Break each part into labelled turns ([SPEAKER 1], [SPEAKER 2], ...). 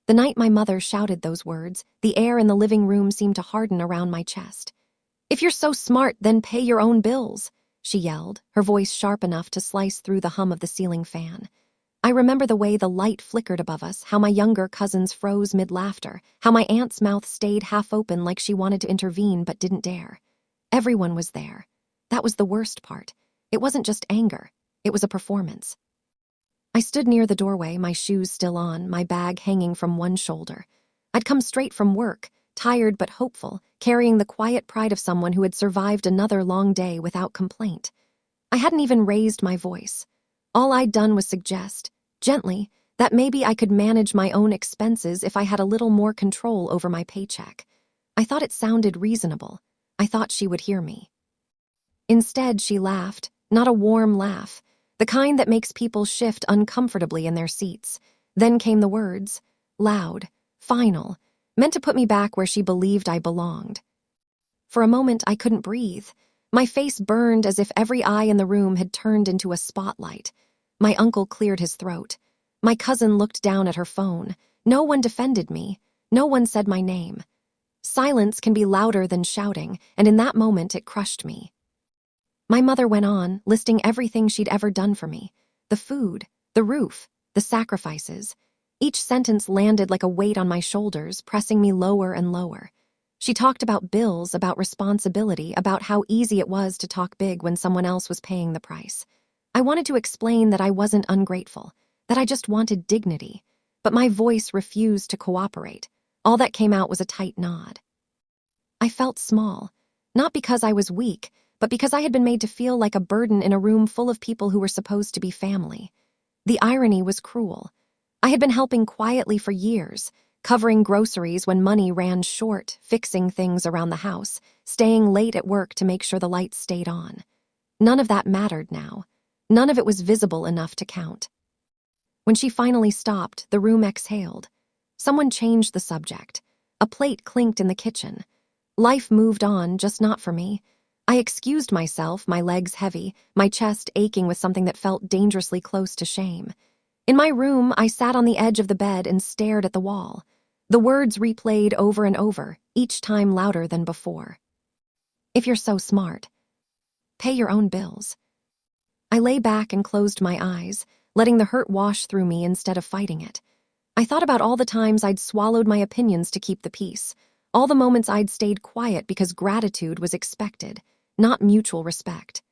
[SPEAKER 1] The night my mother shouted those words, the air in the living room seemed to harden around my chest. "If you're so smart, then pay your own bills," she yelled, her voice sharp enough to slice through the hum of the ceiling fan. I remember the way the light flickered above us, how my younger cousins froze mid-laughter, how my aunt's mouth stayed half open like she wanted to intervene but didn't dare. Everyone was there. That was the worst part. It wasn't just anger. It was a performance. I stood near the doorway, my shoes still on, my bag hanging from one shoulder. I'd come straight from work, tired but hopeful, carrying the quiet pride of someone who had survived another long day without complaint. I hadn't even raised my voice. All I'd done was suggest, gently, that maybe I could manage my own expenses if I had a little more control over my paycheck. I thought it sounded reasonable. I thought she would hear me. Instead, she laughed, not a warm laugh, the kind that makes people shift uncomfortably in their seats. Then came the words, loud, final, meant to put me back where she believed I belonged. For a moment, I couldn't breathe. My face burned as if every eye in the room had turned into a spotlight. My uncle cleared his throat. My cousin looked down at her phone. No one defended me. No one said my name. Silence can be louder than shouting, and in that moment it crushed me. My mother went on, listing everything she'd ever done for me. The food, the roof, the sacrifices. Each sentence landed like a weight on my shoulders, pressing me lower and lower. She talked about bills, about responsibility, about how easy it was to talk big when someone else was paying the price. I wanted to explain that I wasn't ungrateful, that I just wanted dignity, but my voice refused to cooperate. All that came out was a tight nod. I felt small, not because I was weak, but because I had been made to feel like a burden in a room full of people who were supposed to be family. The irony was cruel. I had been helping quietly for years, covering groceries when money ran short, fixing things around the house, staying late at work to make sure the lights stayed on. None of that mattered now. None of it was visible enough to count. When she finally stopped, the room exhaled. Someone changed the subject. A plate clinked in the kitchen. Life moved on, just not for me. I excused myself, my legs heavy, my chest aching with something that felt dangerously close to shame. In my room, I sat on the edge of the bed and stared at the wall. The words replayed over and over, each time louder than before. "If you're so smart, pay your own bills." I lay back and closed my eyes, letting the hurt wash through me instead of fighting it. I thought about all the times I'd swallowed my opinions to keep the peace, all the moments I'd stayed quiet because gratitude was expected, not mutual respect.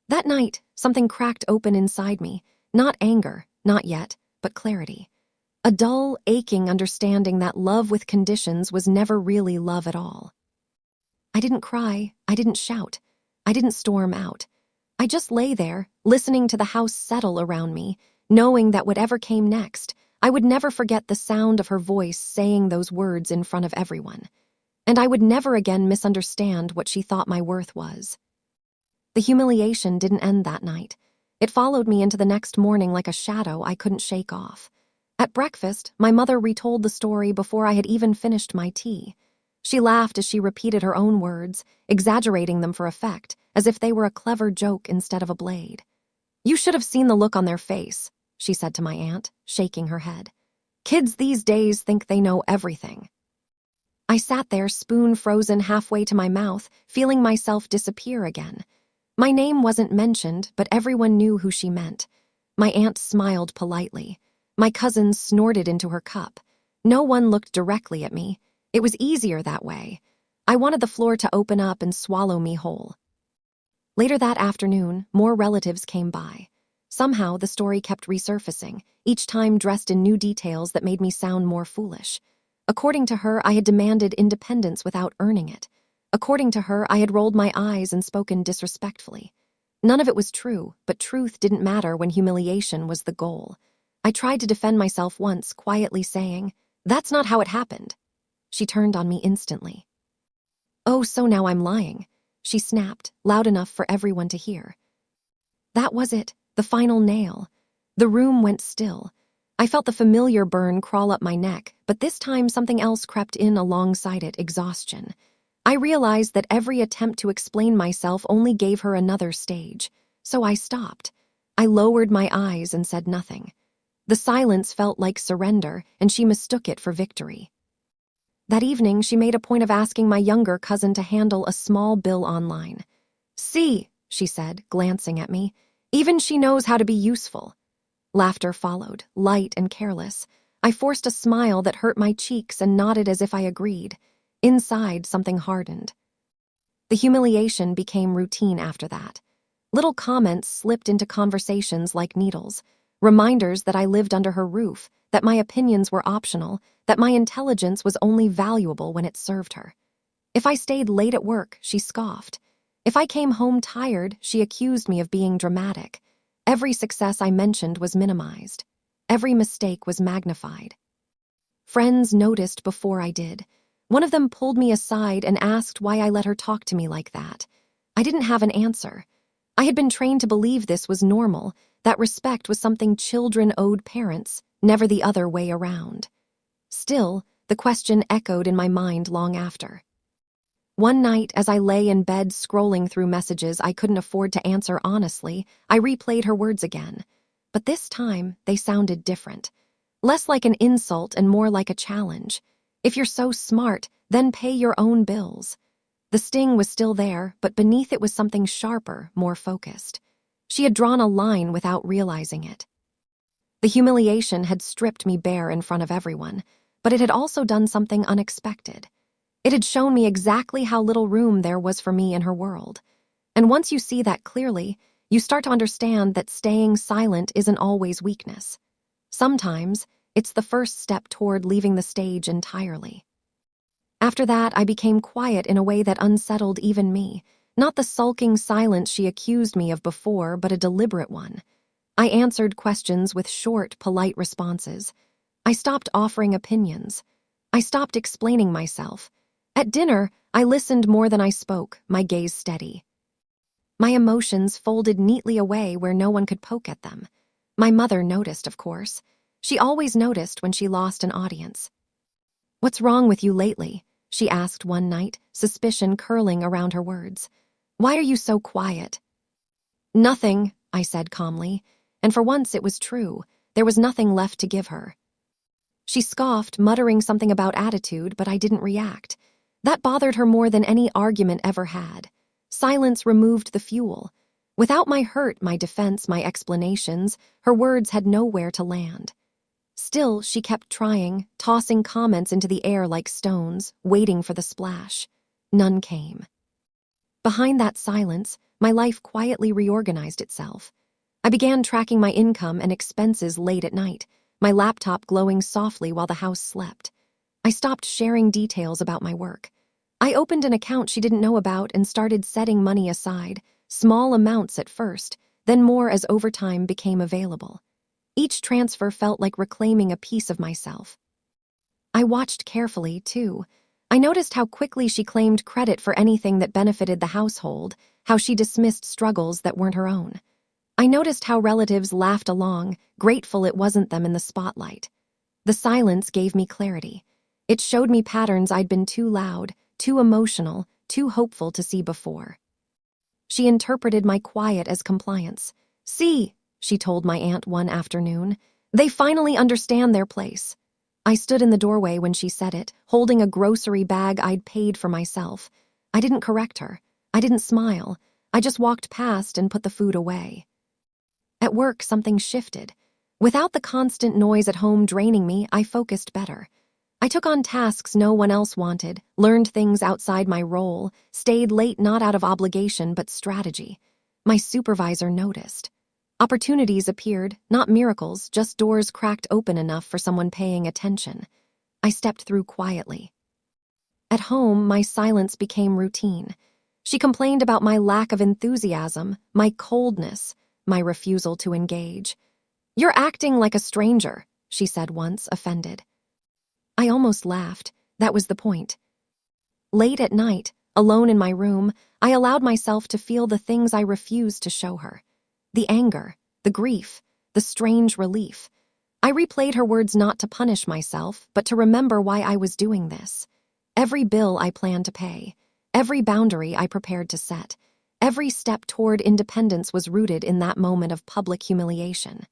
[SPEAKER 1] That night, something cracked open inside me, not anger, not yet, but clarity. A dull, aching understanding that love with conditions was never really love at all. I didn't cry, I didn't shout, I didn't storm out. I just lay there, listening to the house settle around me, knowing that whatever came next, I would never forget the sound of her voice saying those words in front of everyone. And I would never again misunderstand what she thought my worth was. The humiliation didn't end that night. It followed me into the next morning like a shadow I couldn't shake off. At breakfast, my mother retold the story before I had even finished my tea. She laughed as she repeated her own words, exaggerating them for effect, as if they were a clever joke instead of a blade. "You should have seen the look on their face," she said to my aunt, shaking her head. "Kids these days think they know everything." I sat there, spoon frozen halfway to my mouth, feeling myself disappear again. My name wasn't mentioned, but everyone knew who she meant. My aunt smiled politely. My cousin snorted into her cup. No one looked directly at me. It was easier that way. I wanted the floor to open up and swallow me whole. Later that afternoon, more relatives came by. Somehow, the story kept resurfacing, each time dressed in new details that made me sound more foolish. According to her, I had demanded independence without earning it. According to her, I had rolled my eyes and spoken disrespectfully. None of it was true, but truth didn't matter when humiliation was the goal. I tried to defend myself once, quietly saying, "That's not how it happened." She turned on me instantly. "Oh, so now I'm lying," she snapped, loud enough for everyone to hear. That was it, the final nail. The room went still. I felt the familiar burn crawl up my neck, but this time something else crept in alongside it, exhaustion. I realized that every attempt to explain myself only gave her another stage, so I stopped. I lowered my eyes and said nothing. The silence felt like surrender, and she mistook it for victory. That evening, she made a point of asking my younger cousin to handle a small bill online. "See," she said, glancing at me, "even she knows how to be useful." Laughter followed, light and careless. I forced a smile that hurt my cheeks and nodded as if I agreed. Inside, something hardened. The humiliation became routine after that. Little comments slipped into conversations like needles, reminders that I lived under her roof, that my opinions were optional, that my intelligence was only valuable when it served her. If I stayed late at work, she scoffed. If I came home tired, she accused me of being dramatic. Every success I mentioned was minimized. Every mistake was magnified. Friends noticed before I did. One of them pulled me aside and asked why I let her talk to me like that. I didn't have an answer. I had been trained to believe this was normal, that respect was something children owed parents, never the other way around. Still, the question echoed in my mind long after. One night, as I lay in bed scrolling through messages I couldn't afford to answer honestly, I replayed her words again. But this time, they sounded different. Less like an insult and more like a challenge. If you're so smart, then pay your own bills. The sting was still there, but beneath it was something sharper, more focused. She had drawn a line without realizing it. The humiliation had stripped me bare in front of everyone, but it had also done something unexpected. It had shown me exactly how little room there was for me in her world. And once you see that clearly, you start to understand that staying silent isn't always weakness. Sometimes, it's the first step toward leaving the stage entirely. After that, I became quiet in a way that unsettled even me, not the sulking silence she accused me of before, but a deliberate one. I answered questions with short, polite responses. I stopped offering opinions. I stopped explaining myself. At dinner, I listened more than I spoke, my gaze steady. My emotions folded neatly away where no one could poke at them. My mother noticed, of course. She always noticed when she lost an audience. "What's wrong with you lately?" she asked one night, suspicion curling around her words. "Why are you so quiet?" "Nothing," I said calmly, and for once it was true. There was nothing left to give her. She scoffed, muttering something about attitude, but I didn't react. That bothered her more than any argument ever had. Silence removed the fuel. Without my hurt, my defense, my explanations, her words had nowhere to land. Still, she kept trying, tossing comments into the air like stones, waiting for the splash. None came. Behind that silence, my life quietly reorganized itself. I began tracking my income and expenses late at night, my laptop glowing softly while the house slept. I stopped sharing details about my work. I opened an account she didn't know about and started setting money aside, small amounts at first, then more as overtime became available. Each transfer felt like reclaiming a piece of myself. I watched carefully, too. I noticed how quickly she claimed credit for anything that benefited the household, how she dismissed struggles that weren't her own. I noticed how relatives laughed along, grateful it wasn't them in the spotlight. The silence gave me clarity. It showed me patterns I'd been too loud, too emotional, too hopeful to see before. She interpreted my quiet as compliance. "See," she told my aunt one afternoon, "they finally understand their place." I stood in the doorway when she said it, holding a grocery bag I'd paid for myself. I didn't correct her. I didn't smile. I just walked past and put the food away. At work, something shifted. Without the constant noise at home draining me, I focused better. I took on tasks no one else wanted, learned things outside my role, stayed late not out of obligation but strategy. My supervisor noticed. Opportunities appeared, not miracles, just doors cracked open enough for someone paying attention. I stepped through quietly. At home, my silence became routine. She complained about my lack of enthusiasm, my coldness, my refusal to engage. "You're acting like a stranger," she said once, offended. I almost laughed. That was the point. Late at night, alone in my room, I allowed myself to feel the things I refused to show her. The anger, the grief, the strange relief. I replayed her words not to punish myself, but to remember why I was doing this. Every bill I planned to pay, every boundary I prepared to set, every step toward independence was rooted in that moment of public humiliation.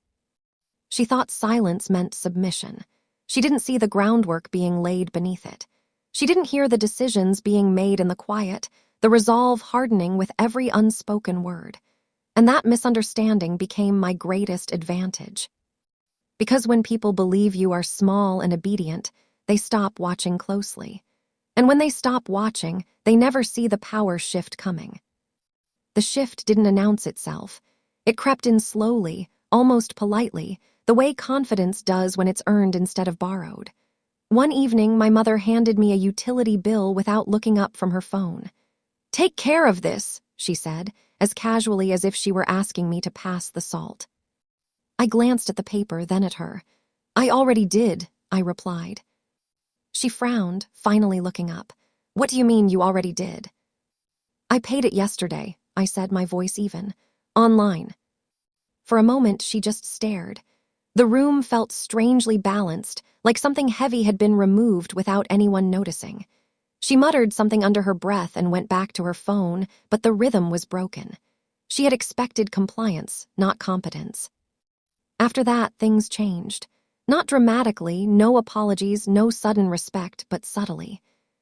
[SPEAKER 1] She thought silence meant submission. She didn't see the groundwork being laid beneath it. She didn't hear the decisions being made in the quiet, the resolve hardening with every unspoken word. And that misunderstanding became my greatest advantage. Because when people believe you are small and obedient, they stop watching closely. And when they stop watching, they never see the power shift coming. The shift didn't announce itself. It crept in slowly, almost politely, the way confidence does when it's earned instead of borrowed. One evening, my mother handed me a utility bill without looking up from her phone. "Take care of this," she said, as casually as if she were asking me to pass the salt. I glanced at the paper, then at her. "I already did," I replied. She frowned, finally looking up. "What do you mean you already did?" "I paid it yesterday," I said, my voice even. "Online." For a moment, she just stared. The room felt strangely balanced, like something heavy had been removed without anyone noticing. She muttered something under her breath and went back to her phone, but the rhythm was broken. She had expected compliance, not competence. After that, things changed. Not dramatically, no apologies, no sudden respect, but subtly.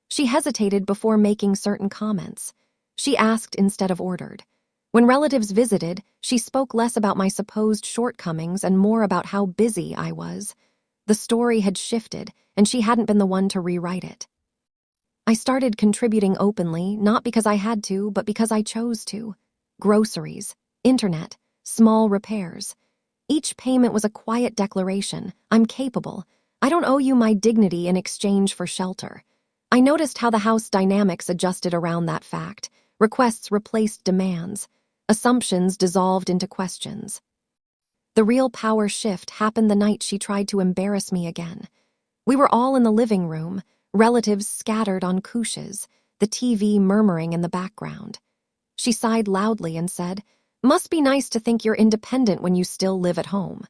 [SPEAKER 1] She hesitated before making certain comments. She asked instead of ordered. When relatives visited, she spoke less about my supposed shortcomings and more about how busy I was. The story had shifted, and she hadn't been the one to rewrite it. I started contributing openly, not because I had to, but because I chose to. Groceries, internet, small repairs. Each payment was a quiet declaration. I'm capable. I don't owe you my dignity in exchange for shelter. I noticed how the house dynamics adjusted around that fact. Requests replaced demands. Assumptions dissolved into questions. The real power shift happened the night she tried to embarrass me again. We were all in the living room, relatives scattered on couches, the TV murmuring in the background. She sighed loudly and said, "Must be nice to think you're independent when you still live at home."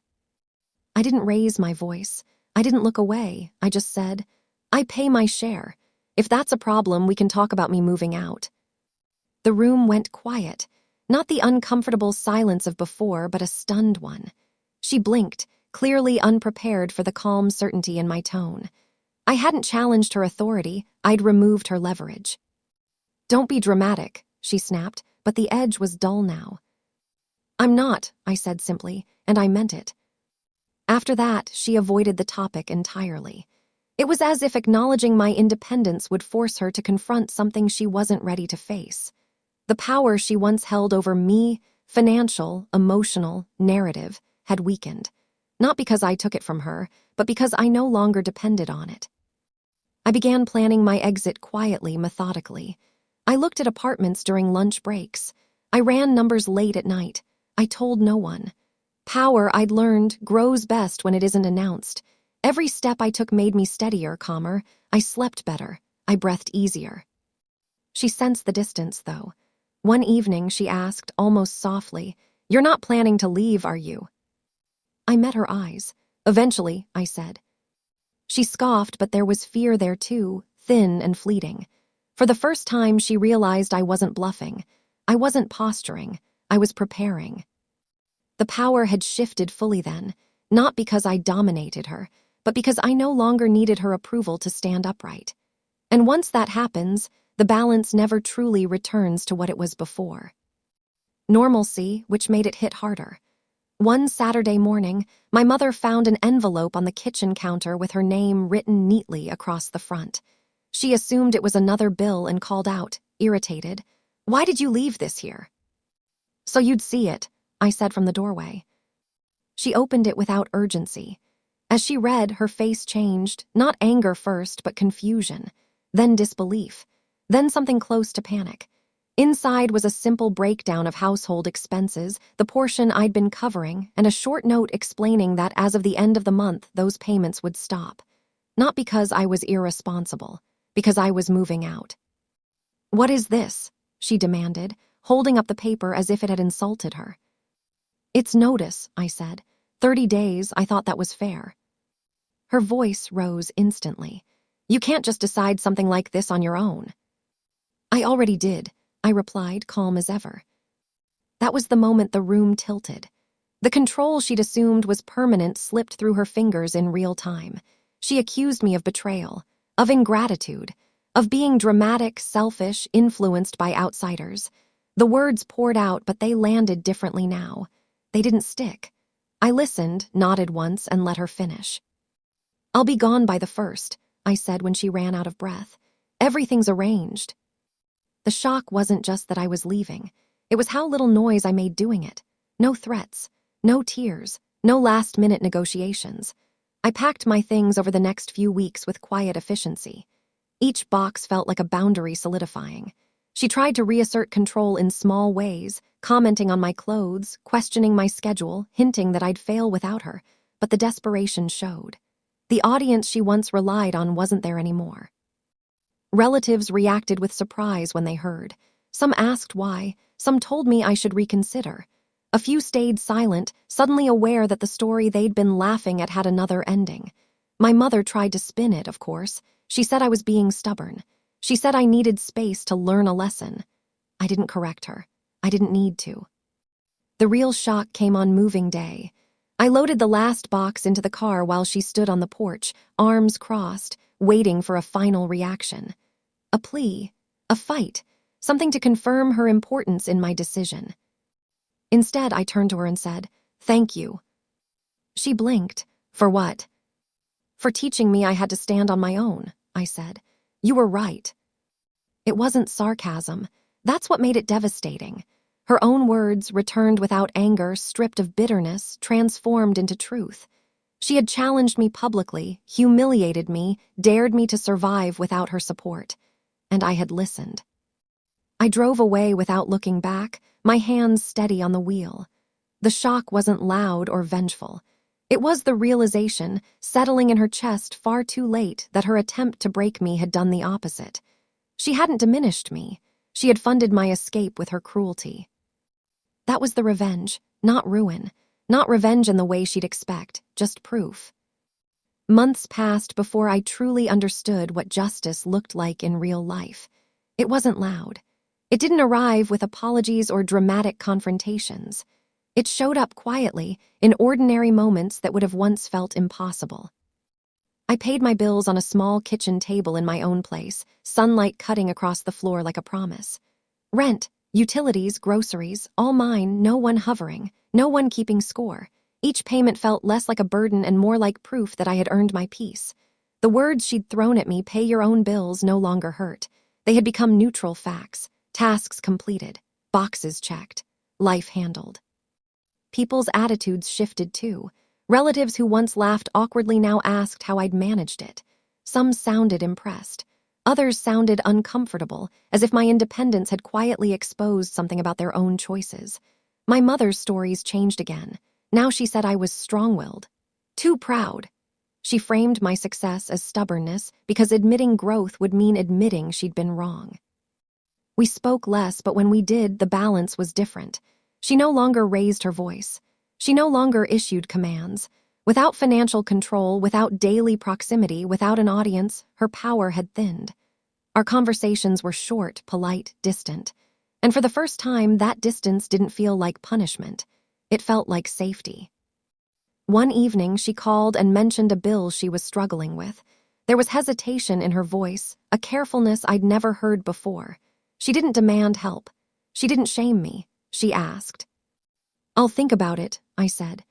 [SPEAKER 1] I didn't raise my voice. I didn't look away. I just said, "I pay my share. If that's a problem, we can talk about me moving out." The room went quiet, not the uncomfortable silence of before, but a stunned one. She blinked, clearly unprepared for the calm certainty in my tone. I hadn't challenged her authority, I'd removed her leverage. "Don't be dramatic," she snapped, but the edge was dull now. "I'm not," I said simply, and I meant it. After that, she avoided the topic entirely. It was as if acknowledging my independence would force her to confront something she wasn't ready to face. The power she once held over me, financial, emotional, narrative, had weakened. Not because I took it from her, but because I no longer depended on it. I began planning my exit quietly, methodically. I looked at apartments during lunch breaks. I ran numbers late at night. I told no one. Power, I'd learned, grows best when it isn't announced. Every step I took made me steadier, calmer. I slept better. I breathed easier. She sensed the distance, though. One evening, she asked, almost softly, "You're not planning to leave, are you?" I met her eyes. "Eventually," I said. She scoffed, but there was fear there too, thin and fleeting. For the first time, she realized I wasn't bluffing. I wasn't posturing. I was preparing. The power had shifted fully then, not because I dominated her, but because I no longer needed her approval to stand upright. And once that happens, the balance never truly returns to what it was before. Normalcy, which made it hit harder. One Saturday morning, my mother found an envelope on the kitchen counter with her name written neatly across the front. She assumed it was another bill and called out, irritated, "Why did you leave this here?" "So you'd see it," I said from the doorway. She opened it without urgency. As she read, her face changed, not anger first, but confusion, then disbelief, then something close to panic. Inside was a simple breakdown of household expenses, the portion I'd been covering, and a short note explaining that as of the end of the month, those payments would stop. Not because I was irresponsible, because I was moving out. "What is this?" she demanded, holding up the paper as if it had insulted her. "It's notice," I said. 30 days, I thought that was fair." Her voice rose instantly. "You can't just decide something like this on your own." "I already did," I replied, calm as ever. That was the moment the room tilted. The control she'd assumed was permanent slipped through her fingers in real time. She accused me of betrayal, of ingratitude, of being dramatic, selfish, influenced by outsiders. The words poured out, but they landed differently now. They didn't stick. I listened, nodded once, and let her finish. "I'll be gone by the 1st," I said when she ran out of breath. "Everything's arranged." The shock wasn't just that I was leaving. It was how little noise I made doing it. No threats, no tears, no last-minute negotiations. I packed my things over the next few weeks with quiet efficiency. Each box felt like a boundary solidifying. She tried to reassert control in small ways, commenting on my clothes, questioning my schedule, hinting that I'd fail without her, but the desperation showed. The audience she once relied on wasn't there anymore. Relatives reacted with surprise when they heard. Some asked why, some told me I should reconsider. A few stayed silent, suddenly aware that the story they'd been laughing at had another ending. My mother tried to spin it, of course. She said I was being stubborn. She said I needed space to learn a lesson. I didn't correct her. I didn't need to. The real shock came on moving day. I loaded the last box into the car while she stood on the porch, arms crossed, waiting for a final reaction. A plea, a fight, something to confirm her importance in my decision. Instead, I turned to her and said, "Thank you." She blinked. "For what?" "For teaching me I had to stand on my own," I said. "You were right." It wasn't sarcasm. That's what made it devastating. Her own words, returned without anger, stripped of bitterness, transformed into truth. She had challenged me publicly, humiliated me, dared me to survive without her support. And I had listened. I drove away without looking back, my hands steady on the wheel. The shock wasn't loud or vengeful. It was the realization, settling in her chest far too late, that her attempt to break me had done the opposite. She hadn't diminished me. She had funded my escape with her cruelty. That was the revenge, not ruin. Not revenge in the way she'd expect, just proof. Months passed before I truly understood what justice looked like in real life. It wasn't loud. It didn't arrive with apologies or dramatic confrontations. It showed up quietly, in ordinary moments that would have once felt impossible. I paid my bills on a small kitchen table in my own place, sunlight cutting across the floor like a promise. Rent, utilities, groceries, all mine, no one hovering, no one keeping score. Each payment felt less like a burden and more like proof that I had earned my peace. The words she'd thrown at me, "pay your own bills," no longer hurt. They had become neutral facts, tasks completed, boxes checked, life handled. People's attitudes shifted too. Relatives who once laughed awkwardly now asked how I'd managed it. Some sounded impressed. Others sounded uncomfortable, as if my independence had quietly exposed something about their own choices. My mother's stories changed again. Now she said I was strong-willed. Too proud. She framed my success as stubbornness because admitting growth would mean admitting she'd been wrong. We spoke less, but when we did, the balance was different. She no longer raised her voice. She no longer issued commands. Without financial control, without daily proximity, without an audience, her power had thinned. Our conversations were short, polite, distant. And for the first time, that distance didn't feel like punishment. It felt like safety. One evening, she called and mentioned a bill she was struggling with. There was hesitation in her voice, a carefulness I'd never heard before. She didn't demand help. She didn't shame me. She asked. "I'll think about it," I said.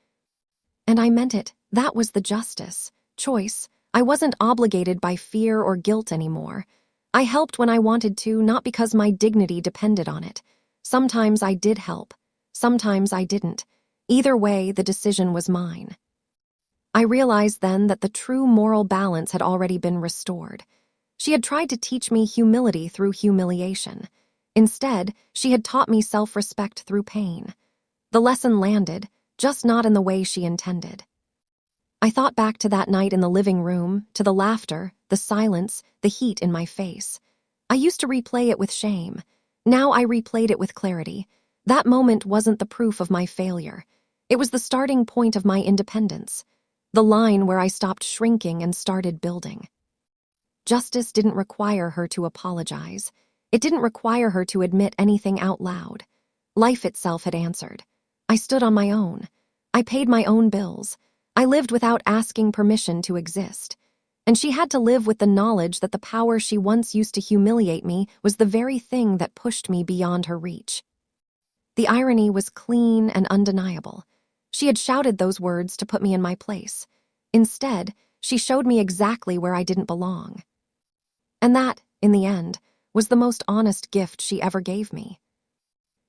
[SPEAKER 1] And I meant it. That was the justice. Choice. I wasn't obligated by fear or guilt anymore. I helped when I wanted to, not because my dignity depended on it. Sometimes I did help. Sometimes I didn't. Either way, the decision was mine. I realized then that the true moral balance had already been restored. She had tried to teach me humility through humiliation. Instead, she had taught me self-respect through pain. The lesson landed, just not in the way she intended. I thought back to that night in the living room, to the laughter, the silence, the heat in my face. I used to replay it with shame. Now I replayed it with clarity. That moment wasn't the proof of my failure. It was the starting point of my independence. The line where I stopped shrinking and started building. Justice didn't require her to apologize. It didn't require her to admit anything out loud. Life itself had answered. I stood on my own. I paid my own bills. I lived without asking permission to exist. And she had to live with the knowledge that the power she once used to humiliate me was the very thing that pushed me beyond her reach. The irony was clean and undeniable. She had shouted those words to put me in my place. Instead, she showed me exactly where I didn't belong. And that, in the end, was the most honest gift she ever gave me.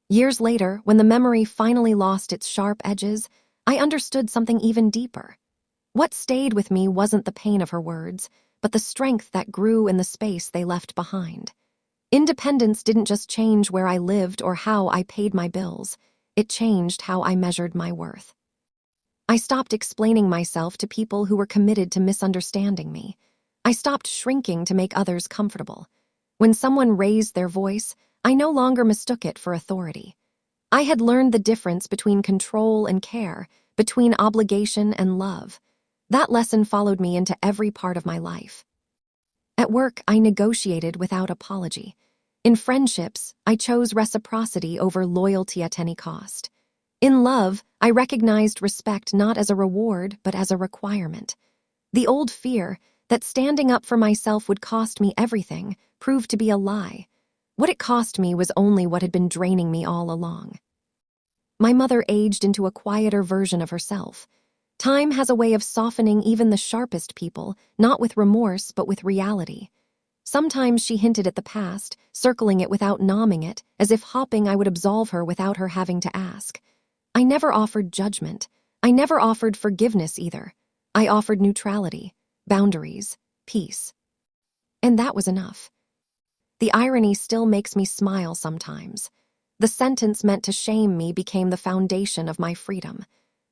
[SPEAKER 1] Years later, when the memory finally lost its sharp edges, I understood something even deeper. What stayed with me wasn't the pain of her words, but the strength that grew in the space they left behind. Independence didn't just change where I lived or how I paid my bills. It changed how I measured my worth. I stopped explaining myself to people who were committed to misunderstanding me. I stopped shrinking to make others comfortable. When someone raised their voice, I no longer mistook it for authority. I had learned the difference between control and care, between obligation and love. That lesson followed me into every part of my life. At work, I negotiated without apology. In friendships, I chose reciprocity over loyalty at any cost. In love, I recognized respect not as a reward, but as a requirement. The old fear that standing up for myself would cost me everything proved to be a lie. What it cost me was only what had been draining me all along. My mother aged into a quieter version of herself. Time has a way of softening even the sharpest people, not with remorse, but with reality. Sometimes she hinted at the past, circling it without nomming it, as if hoping I would absolve her without her having to ask. I never offered judgment. I never offered forgiveness either. I offered neutrality, boundaries, peace. And that was enough. The irony still makes me smile sometimes. The sentence meant to shame me became the foundation of my freedom.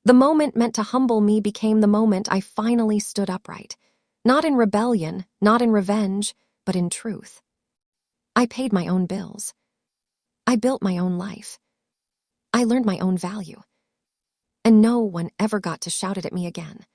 [SPEAKER 1] The moment meant to humble me became the moment I finally stood upright. Not in rebellion, not in revenge, but in truth. I paid my own bills. I built my own life. I learned my own value. And no one ever got to shout it at me again.